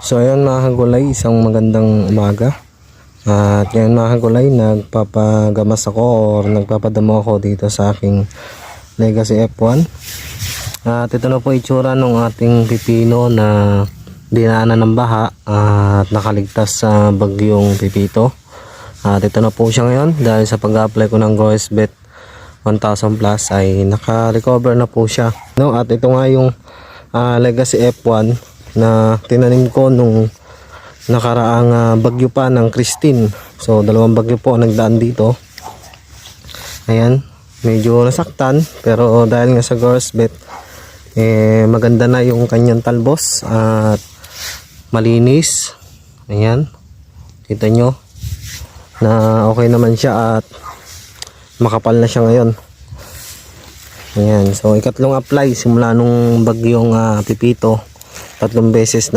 So ayun mga kagulay, isang magandang umaga. At ngayon mga kagulay, nagpapagamas ako or nagpapadamo ako dito sa aking Legacy F1. At ito na po itsura ng ating pipino na dinaanan ng baha at nakaligtas sa bagyong Pipito. At ito na po siya ngayon dahil sa pag-apply ko ng GroWestBet 1000 plus ay naka-recover na po siya. No, at ito nga yung Legacy F1 na tinanim ko nung nakaraang bagyo pa ng Christine. So dalawang bagyo po nagdaan dito. Ayan, medyo nasaktan pero dahil nga sa GroWestBet maganda na yung kanyang talbos at malinis. Ayan, kita nyo na okay naman siya at makapal na siya ngayon. Ayan, so ikatlong apply simula nung bagyong Pipito, 3 beses na